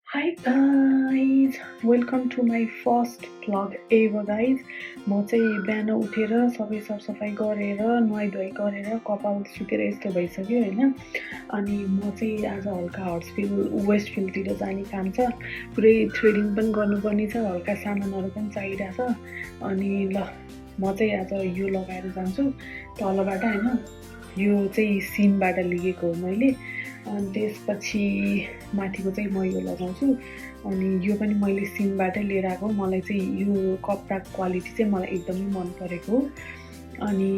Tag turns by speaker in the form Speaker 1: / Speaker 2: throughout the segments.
Speaker 1: Hi guys, welcome to my first vlog ever guys. म चाहिँ बिहान उठेर सबै सरसफाइ गरेर नुहाइधुवाइ गरेर कपाल सुकेर यस्तो भइसक्यो हैन। अनि म चाहिँ आज हल्का हर्ट्सफिल वेस्टफिल्डतिर जाने काम छ। पुरै थ्रेडिङ पनि गर्नुपर्ने छ, हल्का सामानहरू पनि चाहिरहेछ। अनि ल म चाहिँ आज यो लगाएर जान्छु तलबाट हैन। यो चाहिँ सिनबाट लिएको हो मैले। अनि त्यसपछि माथिको चाहिँ म यो लगाउँछु। अनि यो पनि मैले सिनबाटै लिएर आएको। मलाई चाहिँ यो कपडा क्वालिटी चाहिँ मलाई एकदमै मन परेको हो। अनि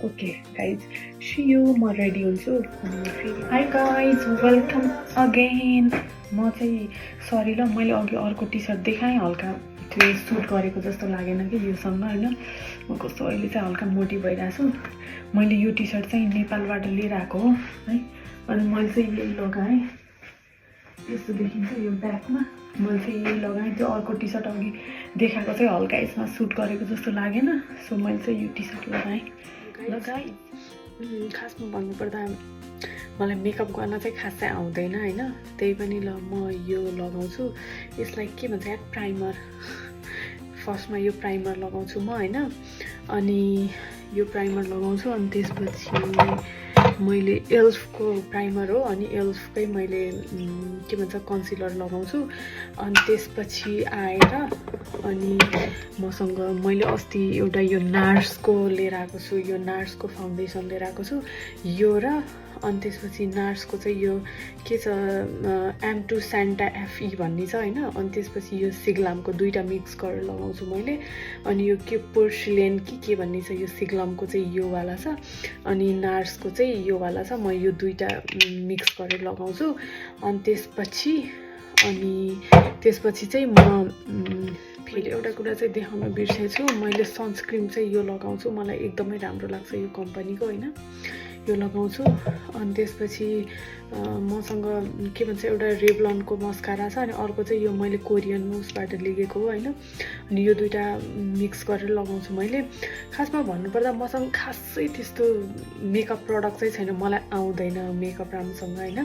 Speaker 1: ओके गाइज, सी यू, म रेडी हुन्छु। अनि फेरि हाई गाइज, वेलकम अगेन। म चाहिँ सरी ल, मैले अघि अर्को टी सर्ट देखाएँ, हल्का त्यो सुट गरेको जस्तो लागेन कि योसँग होइन। म कस्तो अहिले चाहिँ हल्का मोटी भइरहेको छु। मैले यो टी सर्ट चाहिँ नेपालबाट लिएर आएको हो है। अनि मैले चाहिँ यही लगाएँ, यस्तो देखिन्छ यो ब्याकमा। मैले चाहिँ यही लगाएँ, त्यो अर्को टी सर्ट अघि देखाएको चाहिँ हल्का यसमा सुट गरेको जस्तो लागेन। सो मैले चाहिँ यो टी सर्ट लगाएँ। खासमा भन्नुपर्दा मलाई मेकअप गर्न चाहिँ खासै आउँदैन होइन। त्यही पनि ल म यो लगाउँछु। यसलाई के भन्छ यार, प्राइमर। फर्स्टमा यो प्राइमर लगाउँछु म होइन। अनि यो प्राइमर लगाउँछु। अनि त्यसपछि मैले एल्फको प्राइमर हो, अनि एल्फकै मैले के भन्छ कन्सिलर लगाउँछु। अनि त्यसपछि आएर अनि मसँग मैले अस्ति एउटा यो नार्सको लिएर आएको छु। यो नार्सको फाउन्डेसन लिएर आएको छु यो र अनि त्यसपछि नार्सको चाहिँ यो के छ, M2 सेन्टा FE भन्ने छ होइन। अनि त्यसपछि यो सिग्लामको दुईवटा मिक्स गरेर लगाउँछु मैले। अनि यो के पोर्सिलेन के भन्ने छ, यो सिग्लामको चाहिँ यो वाला छ, अनि नार्सको चाहिँ यो वाला छ। म यो दुईवटा मिक्स गरेर लगाउँछु। अनि त्यसपछि चाहिँ म फेरि एउटा कुरा चाहिँ देखाउन बिर्सेछु, मैले सनस्क्रिन चाहिँ यो लगाउँछु। मलाई एकदमै राम्रो लाग्छ यो कम्पनीको होइन, यो लगाउँछु। अनि त्यसपछि मसँग के भन्छ एउटा रेभलनको मस्कारा छ, अनि अर्को चाहिँ यो मैले कोरियन उसबाट लिएको हो होइन। अनि यो दुईवटा मिक्स गरेर लगाउँछु मैले। खासमा भन्नुपर्दा मसँग खासै त्यस्तो मेकअप प्रडक्ट चाहिँ छैन, मलाई आउँदैन मेकअप राम्रोसँग होइन।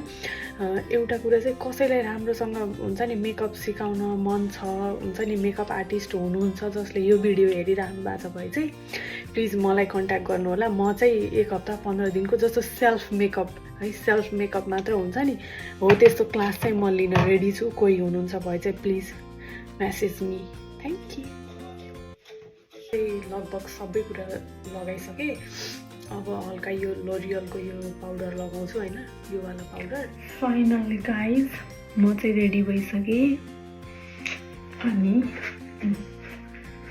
Speaker 1: एउटा कुरा चाहिँ कसैलाई राम्रोसँग हुन्छ नि मेकअप सिकाउन मन छ, हुन्छ नि मेकअप आर्टिस्ट हुनुहुन्छ जसले यो भिडियो हेरिरहनु भएको छ भए चाहिँ प्लिज मलाई कन्ट्याक्ट गर्नु होला। म चाहिँ 1 हप्ता 15 दिनको जस्तो सेल्फ मेकअप है, सेल्फ मेकअप मात्र हुन्छ नि हो, त्यस्तो क्लास चाहिँ म लिन रेडी छु। कोही हुनुहुन्छ भए चाहिँ please message me. Thank you. लगभग सबै कुरा लगाइसकेँ। अब हल्का यो लोरियलको यो पाउडर लगाउँछु होइन, यो वाला पाउडर। फाइनली गाइज, म चाहिँ रेडी भइसकेँ। अनि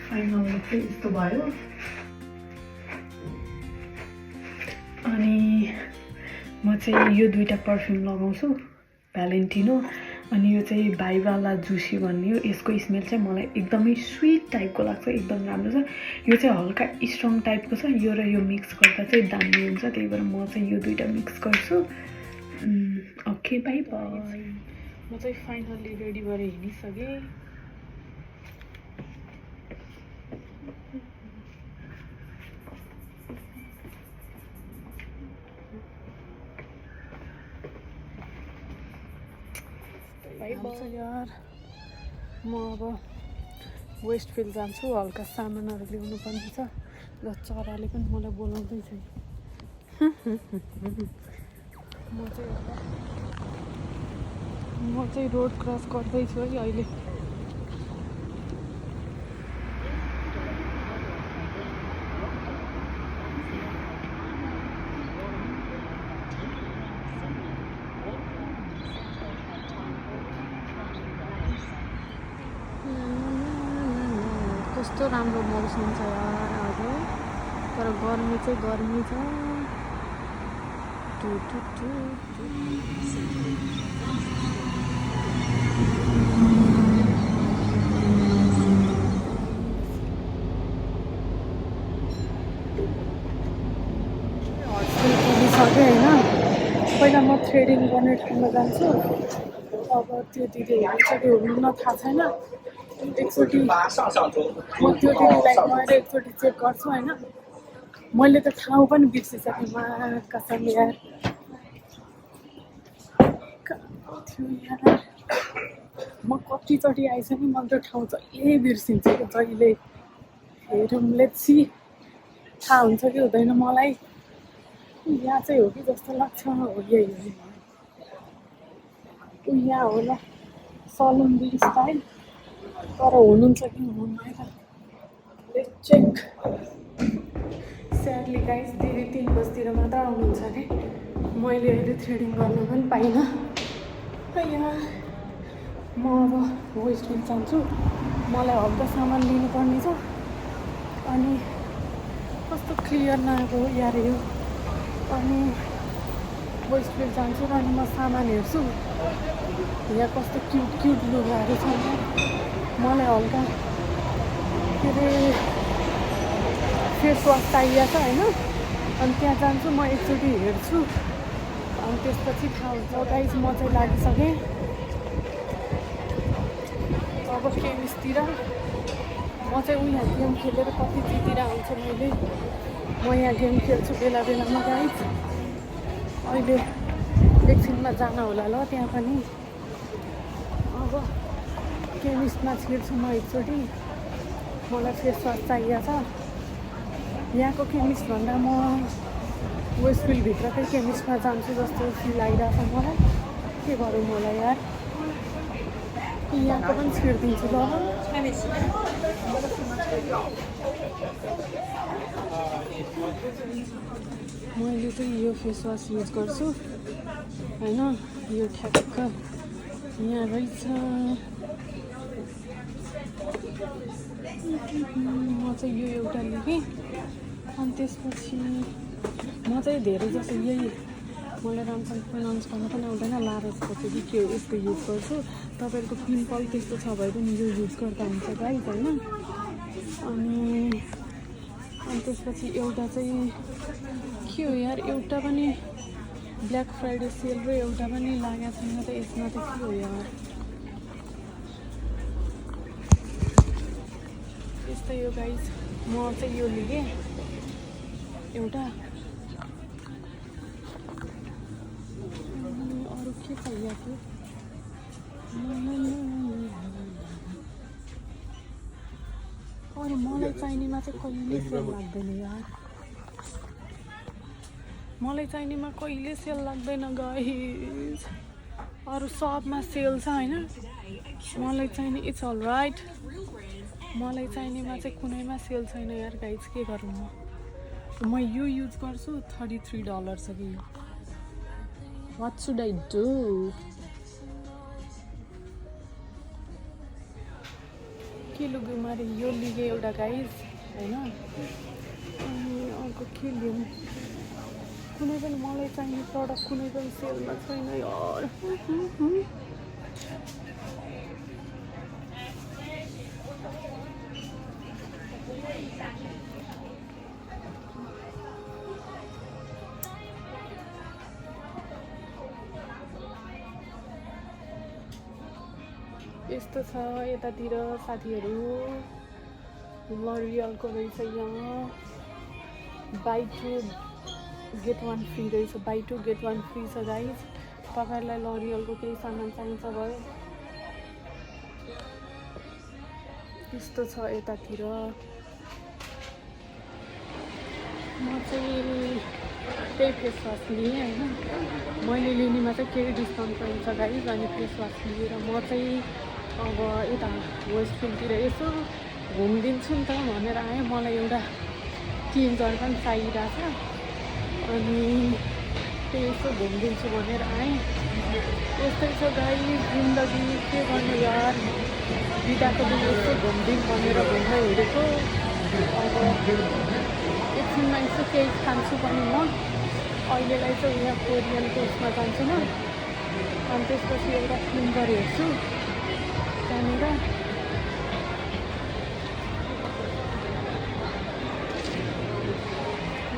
Speaker 1: फाइनली चाहिँ यस्तो भयो। अनि म चाहिँ यो दुईवटा पर्फ्युम लगाउँछु, भ्यालेन्टिनो। अनि यो चाहिँ भाइवाला जुसी भन्ने हो। यसको स्मेल चाहिँ मलाई एकदमै स्विट टाइपको लाग्छ, एकदम राम्रो छ। यो चाहिँ हल्का स्ट्रङ टाइपको छ। यो र यो मिक्स गर्दा चाहिँ दामी हुन्छ, त्यही भएर म चाहिँ यो दुईवटा मिक्स गर्छु। Okay, by by. म चाहिँ फाइनल्ली रेडी भएर हिँडिसकेँ। यार म अब वेस्टफिल्ड जान्छु, हल्का सामानहरू ल्याउनु पर्ने छ। र चराले पनि मलाई बोलाउँदैछ। म चाहिँ रोड क्रस गर्दैछु है अहिले। कस्तो राम्रो मौसम छ यार आज, तर गर्मी चाहिँ गर्मी छ। पुगिसकेँ होइन। पहिला म थ्रेडिङ गर्ने ठाउँमा जान्छु। अब त्यो दिदी हुनुहुन्छ कि हुनुहुन्न थाहा छैन। एकचोटि म त्यो दिदीलाई गएर एकचोटि चेक गर्छु होइन। मैले त ठाउँ पनि बिर्सिसकेँ, मा कसम यार। थियो यार। म कतिचोटि आइसकेँ नि मैले त्यो ठाउँ जहिले बिर्सिन्छु क्या जहिले हेरौँ लेट्स सी थाहा हुन्छ कि हुँदैन मलाई यहाँ चाहिँ हो कि जस्तो लाग्छ हो यही हो यहाँ होला सलुन स्टाइल तर हुनुहुन्छ कि हुनुहुन्न है त लेट्स चेक स्याडली गाइस दिदी 3 बजीतिर मात्र आउनुहुन्छ अरे मैले अहिले थ्रेडिङ गर्न पनि पाइनँ यहाँ म अब वेस्टफिल्ड जान्छु मलाई हल्का सामान लिनुपर्ने छ अनि कस्तो क्लियर नआएको यार यो अनि वेस्टफिल्ड जान्छु र अनि म सामान हेर्छु यहाँ कस्तो क्युट क्युट लुगाहरू छ मलाई हल्का के अरे फेस वास चाहिएको छ होइन अनि त्यहाँ जान्छु म एकचोटि हेर्छु अनि त्यसपछि थाहा हुन्छ गाइस म चाहिँ लागिसकेँ अब केमिसतिर म चाहिँ यहाँ गेम खेलेर कति जितिर आउँछ मैले म यहाँ गेम खेल्छु बेला बेलामा गाइस अहिले एकछिनमा जान होला ल त्यहाँ पनि अब केमिस्टमा छिर्छु म एकचोटि मलाई फेस वास चाहिएको छ यहाँको केमिस्टभन्दा म वेस्टफिल्डभित्रकै केमिस्टमा जान्छु जस्तो फिल आइरहेको छ मलाई के गरौँ होला यार यहाँको पनि छिर्दिन्छु ल मैले चाहिँ यो फेस वास युज गर्छु होइन यो ठ्याक्क यहाँ रहेछ म चाहिँ यो एउटा लिएँ अनि त्यसपछि म चाहिँ धेरै जस्तो यही मलाई राम्रोसँग प्रोनाउन्स गर्न पनि आउँदैन लारोसको चाहिँ के हो यसको युज गर्छु तपाईँहरूको पिम्पल त्यस्तो छ भने पनि यो युज गर्दा हुन्छ गाइस होइन अनि त्यसपछि एउटा चाहिँ के हो यार एउटा पनि ब्ल्याक फ्राइडे सेल र एउटा पनि लागेको छैन त यसमा त के हो यार यस्तै हो गाइस म चाहिँ यो लिएँ एउटा अरू के चाहिएको अनि मलाई चाहिनेमा चाहिँ कहिले सेल लाग्दैन यार मलाई चाहिनेमा कहिले सेल लाग्दैन गाइस अरू सबमा सेल छ होइन मलाई चाहिने इट्स अल राइट मलाई चाहिनेमा चाहिँ कुनैमा सेल छैन यार गाइस के गरौँ म यो युज गर्छु $33 छ कि वाट सुड आई डु के लुग्यो मैले यो लिएँ एउटा गाइस होइन अनि अर्को के लिउँ कुनै पनि मलाई चाहिने प्रडक्ट कुनै पनि सेलमा छैन यार यस्तो छ यतातिर साथीहरू लरियलको रहेछ यहाँ buy two get one free रहेछ buy two get one free छ गाइस तपाईँहरूलाई लरियलको केही सामान चाहिन्छ भयो यस्तो छ यतातिर म चाहिँ त्यही फेस वास लिएँ होइन मैले लिनेमा चाहिँ केही डिस्काउन्ट पाइन्छ गाइस अनि फेस वास लिएर म चाहिँ अब यता वेस्टफिल्डतिर यसो घुमिदिन्छु नि त भनेर आएँ मलाई एउटा चेन्जर पनि चाहिरहेको छ अनि त्यही यसो घुमिदिन्छु भनेर आएँ यस्तै छ गाइस जिन्दगी के गर्नु यार बिदाको दिन यसो घुमिदिउँ भनेर घुम्न हिँडेको अब एकछिनमा यसो केही खान्छु पनि म अहिलेलाई चाहिँ यहाँ कोरियनको उसमा जान्छु म अनि त्यसपछि एउटा फिल्मर हेर्छु त्यहाँनिर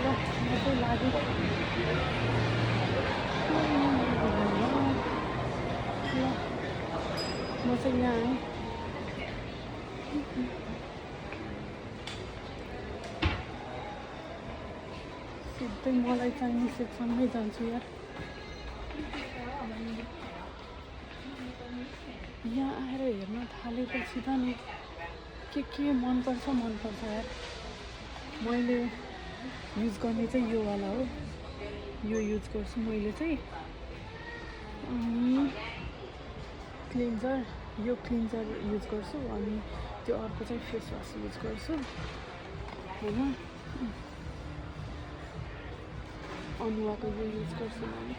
Speaker 1: ल म चाहिँ लाग्यो म चाहिँ यहाँ आएँ सिधै मलाई चाहिने सेक्सनमै जान्छु यार यहाँ आएर हेर्न थालेपछि त नि के मनपर्छ यार। मैले युज गर्ने चाहिँ यो वाला हो, यो युज गर्छु मैले चाहिँ। अनि यो क्लिन्जर युज गर्छु, अनि त्यो अर्को चाहिँ फेस वास युज गर्छु होइन। अनुवाको यो युज गर्छु मैले।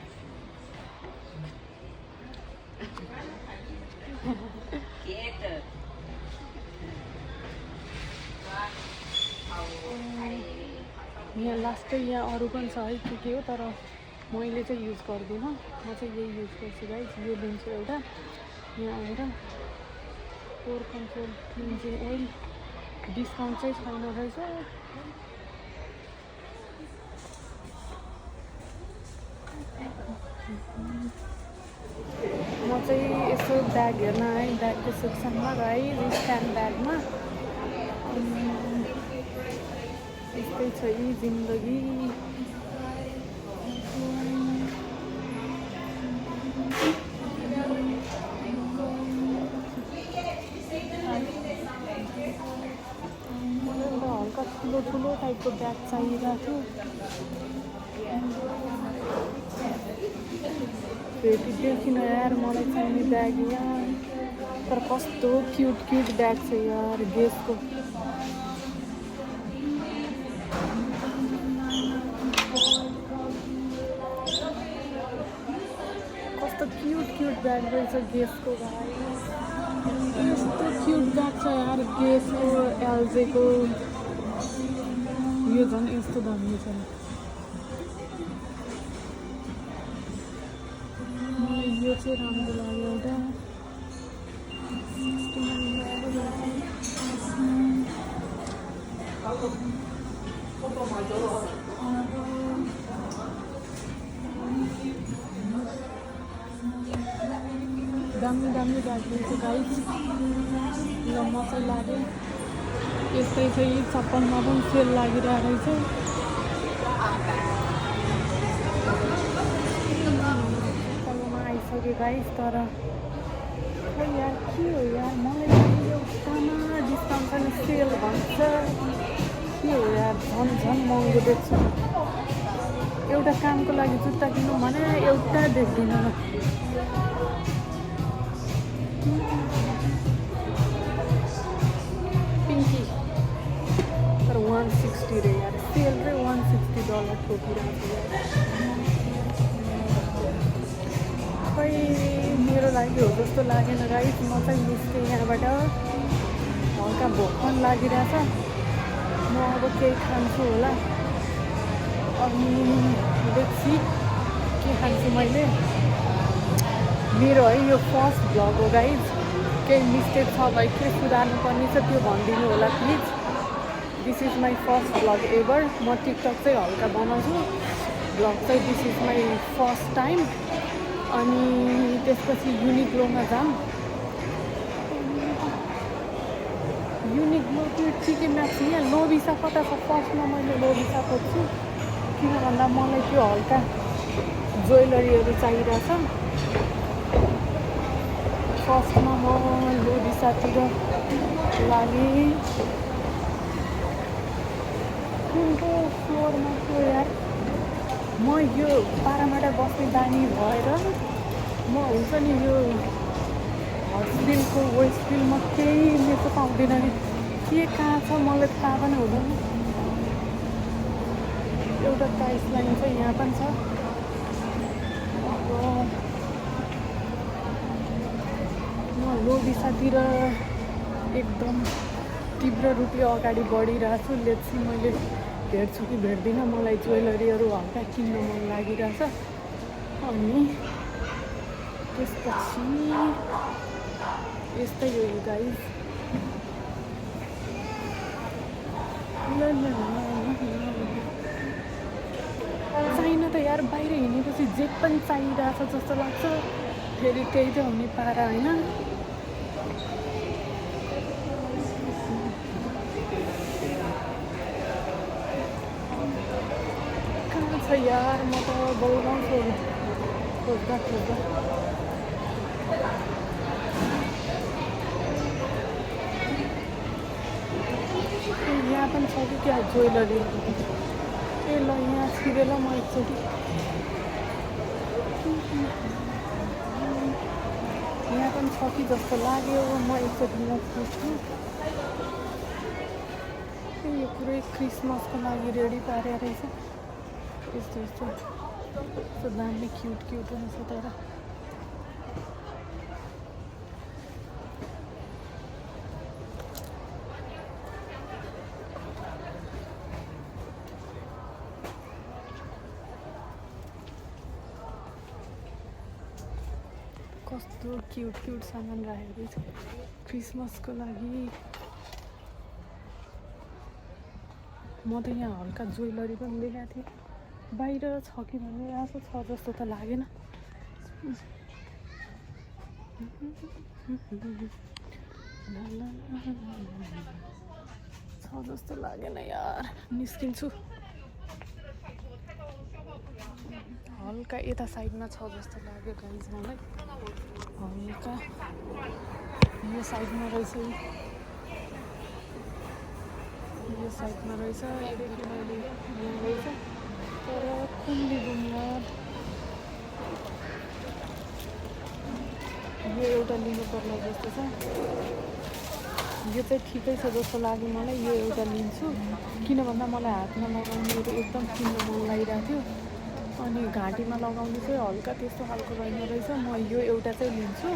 Speaker 1: यहाँ लास्टै यहाँ अरू पनि छ है के हो, तर मैले चाहिँ युज गर्दिनँ। म चाहिँ यही युज गर्छु गाइस। यो लिन्छु एउटा यहाँ आएर, पोर कन्ट्रोल क्लिन्जिङ ओइल। डिस्काउन्ट चाहिँ छैन रहेछ। म चाहिँ यसो ब्याग हेर्न है, ब्यागको सेक्सनमा गाइस, स्ट्यान्ड ब्यागमा। यस्तै छ यी जिन्दगी। मलाई एउटा हल्का ठुलो टाइपको ब्याग चाहिएको थियो। भेटिदिएन यार मलाई चाहिने ब्याग यार। तर कस्तो क्युट ब्याग छ यार गेसको। कस्तो क्युट ब्याग रहेछ गेसको भाइ। कस्तो क्युट ब्याग छ यार गेसको, एलजेको। यो झन् यस्तो दामी छ। मलाई यो चाहिँ राम्रो लाग्यो एउटा। दामी ब्याग रहेछ गाइस। ल म चाहिँ लाग्यो। यस्तै चाहिँ चप्पलमा पनि सेल लागिरहेको रहेछ। चप्पलमा आइसक्यो गाइस, तर खै यार के हो यार, मलाई एउटामा डिस्काउन्ट छैन, सेल भन्छ। के हो यार, झन् महँगो देख्छु। एउटा कामको लागि जुत्ता किन्नु भने एउटा देख्दिनँ म। पिङ्की तर 160 रे यार, सेल रे $160 ठोकिरहेको खै मेरो लागि हो जस्तो लागेन गाइस। म चाहिँ निस्केँ यहाँबाट, हल्का भोक पनि लागिरहेछ। म अब केही खान्छु होला, अनि देखि के खान्छु मैले। मेरो है यो फर्स्ट भ्लग हो गाइज। केही मिस्टेक छ भाइ, के सुधार्नु पर्ने छ त्यो भनिदिनु होला please. This is my first vlog ever. म टिकटक चाहिँ हल्का बनाउँछु, भ्लग चाहिँ this is my first time. अनि त्यसपछि युनिक्लोमा जाऊँ। युनिक्लो त्यो टिके म्याक्स यहाँ लोभिसा कता छ। फर्स्टमा मैले लोभिसा खोज्छु, किन भन्दा मलाई त्यो हल्का ज्वेलरीहरू चाहिरहेछ। फर्स्टमा म लोभिसातिर लागेँ। कुनको फ्लोरमा थियो यार। म यो पारामाटा बस्ने बानी भएर म हुन्छ नि यो हर्सफिल्डको वेस्टफिल्डमा केही मेसो पाउँदिनँ नि। के कहाँ छ मलाई थाहा पनि हुँदैन। एउटा प्राइस लाइन चाहिँ यहाँ पनि छ। अब म लोभिसातिर एकदम तीव्र रूपले अगाडि बढिरहेको छु। लेट्सी मैले भेट्छु कि भेट्दिनँ। मलाई ज्वेलरीहरू हल्का किन्न मन लागिरहेछ। अनि त्यसपछि यस्तै हो गाइस। चाहिन त यार, बाहिर हिँडेपछि जे पनि चाहिरहेछ जस्तो लाग्छ। फेरि त्यही त हुने पारा होइन। कहाँ छ यार, म त बोलाउँछु खोज्दा यहाँ पनि छ कि क्या ज्वेलरी ए ल यहाँ छिरेर म एकचोटि यहाँ पनि छ कि जस्तो लाग्यो म एकचोटि म पुग्छु यो पुरै क्रिसमसको लागि रेडी पारेर रहेछ यस्तो यस्तो यस्तो दामी क्युट क्युट रहेछ तर कस्तो क्युट क्युट सामान राखेको छ क्रिसमसको लागि म त यहाँ हल्का ज्वेलरी पनि देखाएको थिएँ बाहिर छ कि भन्ने आएको छ जस्तो त लागेन छ जस्तो लागेन यार निस्किन्छु हल्का यता साइडमा छ जस्तो लाग्यो गाइज मलाई हल्का यो साइडमा रहेछ यो साइडमा रहेछ यदेखि मैले यहाँ रहेछ तर कुन लिगुम्ला यो एउटा लिनु पर्ला जस्तो छ यो चाहिँ ठिकै छ जस्तो लाग्यो मलाई यो एउटा लिन्छु किन भन्दा मलाई हातमा लगाउनेहरू एकदम किन्न मन लागिरहेको थियो अनि घाँटीमा लगाउने चाहिँ हल्का त्यस्तो खालको रहेन रहेछ म यो एउटा चाहिँ लिन्छु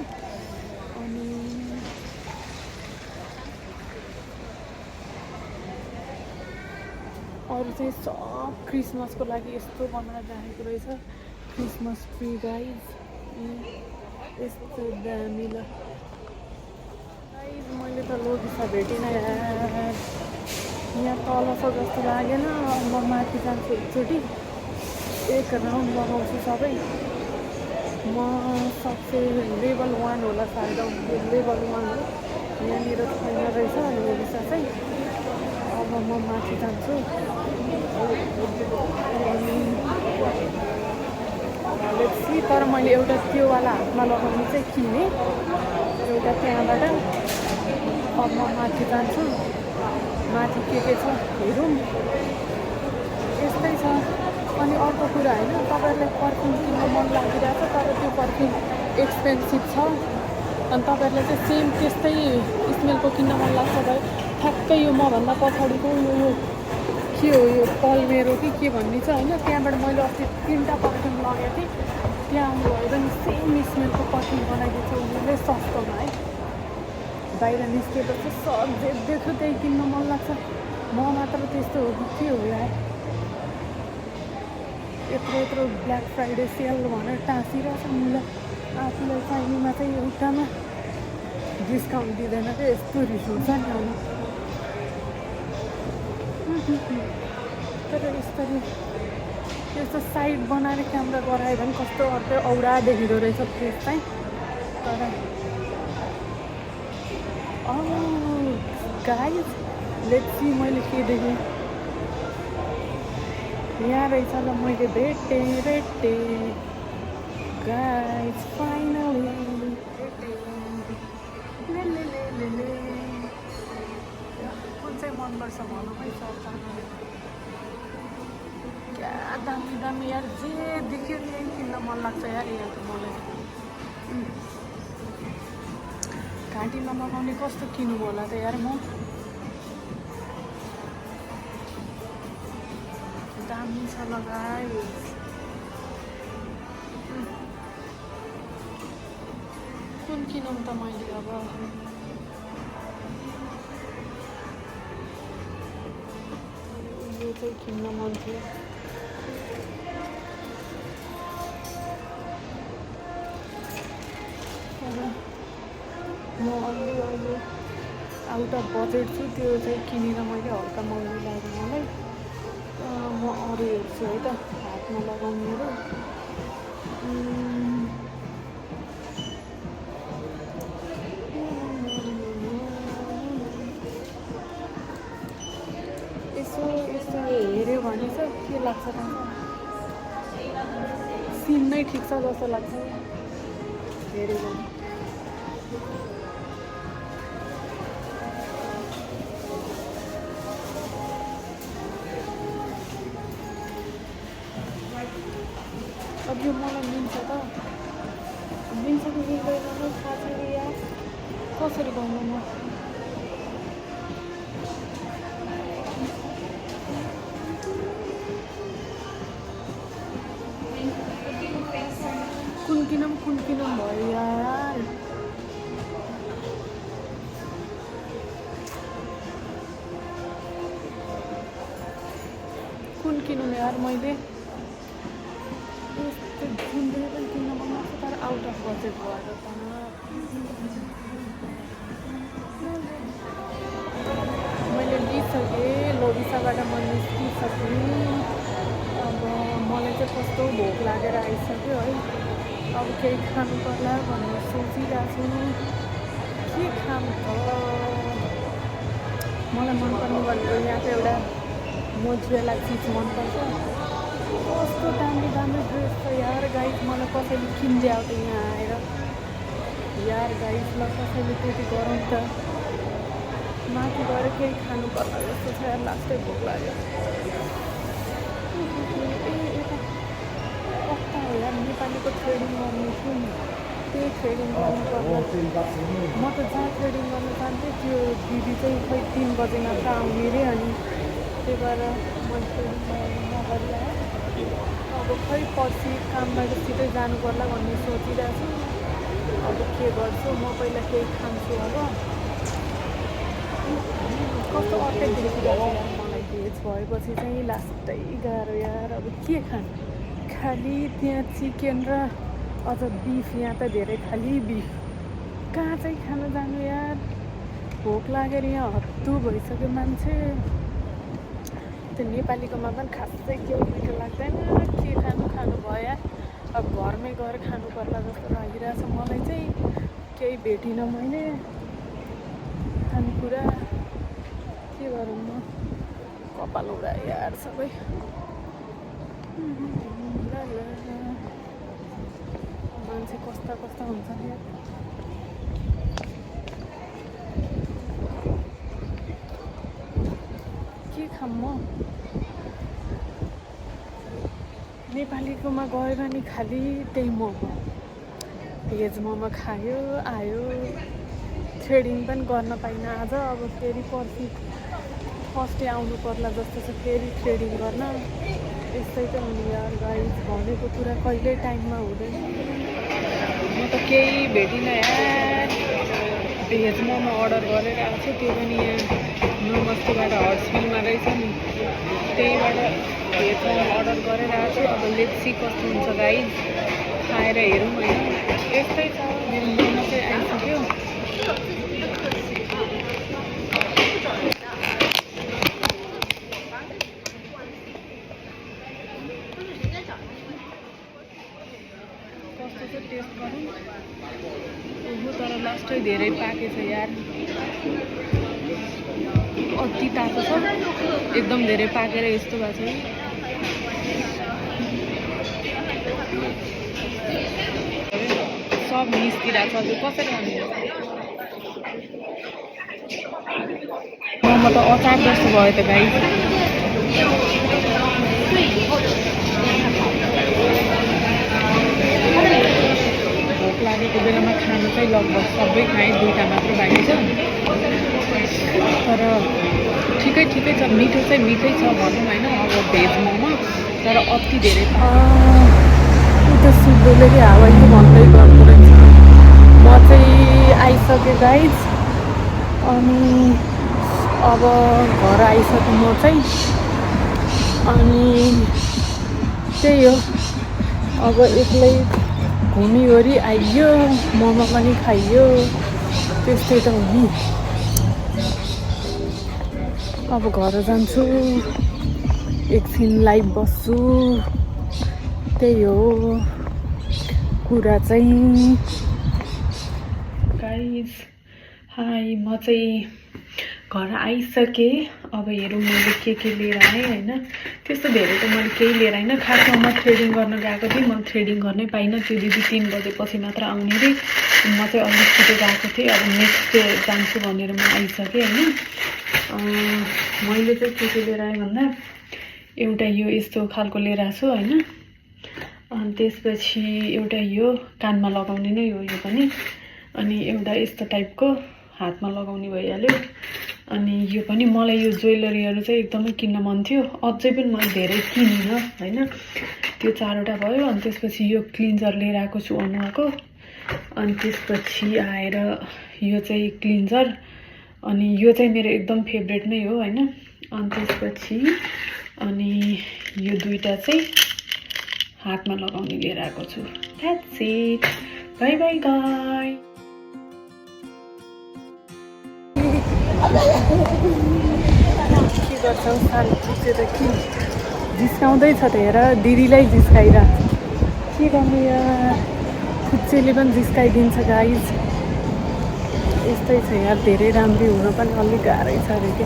Speaker 1: अनि अरू चाहिँ सब क्रिसमसको लागि यस्तो बनाएर राखेको रहेछ क्रिसमस ट्री गाइज यस्तो दामी ल गाइज मैले त लोगिसा भेटिनँ यहाँ तल छ जस्तो लागेन म माथि जान्छु एकचोटि एक राउन्ड लगाउँछु सबै म सक्छु लेभल 1 होला सायद लेभल 1 हो यहाँनिर छैन रहेछ लोगिसा चाहिँ अब म माथि जान्छु लेट्सी तर मैले एउटा त्योवाला हातमा लगाउने चाहिँ किनेँ एउटा त्यहाँबाट अब म माथि जान्छु माथि के छ हेरौँ यस्तै छ अनि अर्को कुरा होइन तपाईँहरूलाई पर्फ्युम किन्न मन लागिरहेको छ तर त्यो पर्फ्युम एक्सपेन्सिभ छ अनि तपाईँहरूलाई चाहिँ सेम त्यस्तै स्मेलको किन्न मन लाग्छ भयो ठ्याक्कै यो मभन्दा पछाडिको यो के हो यो पल्मेरो कि के भन्ने छ होइन त्यहाँबाट मैले अस्ति 3टा पर्फ्युम लगेको थिएँ त्यहाँ गएर नि सेम स्मेलको पर्फ्युम बनाइदिएको छ उनीहरूले सस्तोमा है बाहिर निस्केपछि सब देख्यो त्यही किन्न मन लाग्छ म मात्र त्यस्तो हो कि के हो यार यत्रो ब्ल्याक फ्राइडे सेल भनेर टाँसिरहेछ ल आफूलाई चाहिनेमा चाहिँ एउटामा डिस्काउन्ट दिँदैन क्या यस्तो रिस हुन्छ नि अब तर यस्तो साइड बनाएर क्यामेरा गरायो भने कस्तो अर्कै औडा देखिँदो रहेछ फेस चाहिँ तर गाइज लेट्स सी मैले के देखेँ यहाँ रहेछ ल मैले भेटेँ गाइज फाइनली कुन चाहिँ मनपर्छ भनौँ है सबजनाले क्या दामी दामी यार जे देख्यो यही किन्न मन लाग्छ यार यहाँको मलाई घाँटीमा लगाउने कस्तो किन्नु होला त यार म दामी छ लगायो कुन किनौँ त मैले अब यो चाहिँ किन्न मन थियो म अलि आउट अफ बजेट छु त्यो चाहिँ किनेर मैले हल्का महँगो लाग्यो मलाई म अरू हेर्छु है त हातमा लगाउनेहरू यसो हेऱ्यो भने चाहिँ के लाग्छ त सिन नै ठिक छ जस्तो लाग्छ हेऱ्यो भने यो मलाई मिल्छ त मिल्छ कि मिल्दैन थाहा छैन यार कसरी गर्नु म कुन किनौँ भयो यार कुन किनौँ यार मैले जिन्दगी पनि किन्न मन लाग्छ तर आउट अफ बजेट भएर त मैले लिइसकेँ लोभिसाबाट म निस्किसकेँ अब मलाई चाहिँ कस्तो भोक लागेर आइसक्यो है अब केही खानु पर्ला भनेर सोचिरहेको छु के खाऊँ त मलाई मनपर्ने भनेको यहाँको एउटा मोजुएला चिज मनपर्छ कस्तो दामी दामी ड्रेस छ यार गाइस मलाई कसैले किनिदियो त यहाँ आएर यार गाइस ल कसैले त्यति गरौँ त माथि गएर केही खानु पर्ला जस्तो छ यार लास्टै भोक लाग्यो कता हो यार नेपालीको ट्रेडिङ गर्नु छु नि त्यही ट्रेडिङ गर्नु पर्ला म त जहाँ ट्रेडिङ गर्नु चाहन्थेँ त्यो दिदी चाहिँ खै 3 बजे मात्र आउने अरे अनि त्यही भएर म ट्रेडिङ नगरिरहेँ अब खै पर्सि कामबाट सिधै जानु पर्ला भन्ने सोचिरहेको छु अब के गर्छु म पहिला केही खान्छु अब कस्तो अटेक देखिरहेको यार मलाई भेज भएपछि चाहिँ लास्टै गाह्रो यार अब के खानु खालि त्यहाँ चिकन र अझ बिफ यहाँ त धेरै खालि बिफ कहाँ चाहिँ खानु जानु यार भोक लागेर यहाँ हत्तु भइसक्यो मान्छे त्यो नेपालीकोमा पनि खासै केही मिठो लाग्दैन के खानु भयो यार अब घरमै गएर खानु पर्ला जस्तो लागिरहेछ मलाई चाहिँ केही भेटिनँ मैले खानेकुरा के गरौँ म कपाल उडाए यार सबै मान्छे कस्ता हुन्छ नि के खाऊँ म नेपालीकोमा गयो भने खालि त्यही मोमो भेज मोमो खायो आयो थ्रेडिङ पनि गर्न पाइनँ आज अब फेरि पर्सि फर्स्ट डे आउनु पर्ला जस्तो छ फेरि थ्रेडिङ गर्न यस्तै त हुने यार गाइस भनेको कुरा कहिल्यै टाइममा हुँदैन म त केही भेटिनँ यार भेज मोमो अर्डर गरेर आएको छु त्यो पनि यहाँ नमस्तेबाट हर्ट्सभिलमा रहेछ नि त्यहीबाट भेज मोमो अर्डर गरेर आएको छु अब लेट्सी कस्तो हुन्छ गाइस खाएर हेरौँ होइन यस्तै छ मेरो मोमो चाहिँ आइसक्यो टेस्ट गरौँ तर लास्टै धेरै पाकेछ यार अति तातो छ एकदम धेरै पाकेर यस्तो भएको छ सब निस्किरहेको छ कसरी खानु मोमो त अचार जस्तो भयो त गाई भोक लागेको बेलामा खानु चाहिँ लगभग सबै खाएँ 2टा मात्र बाँकी छ तर ठिकै छ मिठो चाहिँ मिठै छ भनौँ होइन अब भेज मोमो तर अति धेरै उता सिद्धोले कि हावाइले भन्दै गर्दो रहेछ म चाहिँ आइसकेँ गाइज अनि अब घर आइसकेँ म चाहिँ अनि त्यही हो अब एक्लै घुमिवरी आइयो मोमो पनि खाइयो त्यस्तै त हो नि अब घर जान्छु एकछिन लाइभ बस्छु त्यही हो कुरा चाहिँ गाइस हाई म चाहिँ घर आइसकेँ अब हेरौँ मैले के लिएर आएँ होइन त्यस्तो धेरै त मैले केही लिएर आइन खासमा म थ्रेडिङ गर्न गएको थिएँ म थ्रेडिङ गर्नै पाइनँ त्यो दिदी 3 बजेपछि मात्र आउने अरे म चाहिँ अलिक छिटो गएको थिएँ अब नेक्स्ट डे जान्छु भनेर म आइसकेँ होइन मैले चाहिँ के लिएर आएँ भन्दा एउटा यो यस्तो खालको लिएर आएको छु होइन अनि त्यसपछि एउटा यो कानमा लगाउने नै हो यो पनि अनि एउटा यस्तो टाइपको हातमा लगाउने भइहाल्यो अनि यो पनि मलाई यो ज्वेलरीहरू चाहिँ एकदमै किन्न मन थियो अझै पनि मैले धेरै किनिनँ हैन त्यो 4वटा भयो अनि त्यसपछि यो क्लिन्जर लिएर आएको छु अनुहाको अनि त्यसपछि आएर यो चाहिँ क्लिन्जर अनि यो चाहिँ मेरो एकदम फेभरेट नै हो हैन अनि त्यसपछि अनि यो दुईटा चाहिँ हातमा लगाउने लिएर आएको छु that's it bye bye guys के गर्छौ सानो खुच्चे त के जिस्काउँदैछ त हेर दिदीलाई जिस्काइरा के गर्नु यार खुच्चेले पनि जिस्काइदिन्छ गाइस यस्तै छ यार धेरै राम्रो हुन पनि अलिक गाह्रै छ अरे के